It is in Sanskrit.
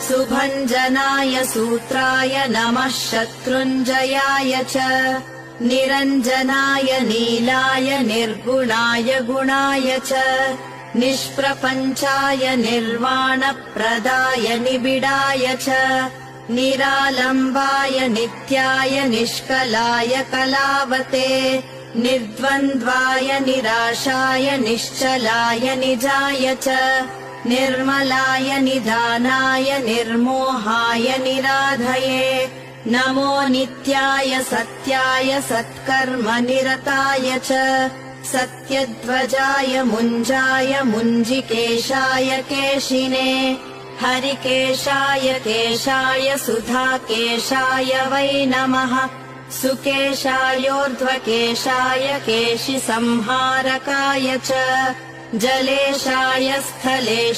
सुभञ्जनाय सूत्राय नमः शत्रुञ्जयाय च निरञ्जनाय नीलाय निर्गुणाय गुणाय च निष्प्रपञ्चाय निर्वाणप्रदाय निबिडाय च निरालम्बाय नित्याय निष्कलाय कलावते निर्द्वन्द्वाय निराशाय निश्चलाय निजाय च निर्मलाय निधानाय निर्मोहाय निराधये नमो नित्याय सत्याय सत्कर्म निरताय च सत्यध्वजाय मुञ्जाय मुञ्जिकेशाय केशिने हरिकेशाय केशाय सुधाकेशाय वै नमः सुकेशायोर्ध्वकेशाय केशिसंहारकाय च जलेशाय स्थलेशाय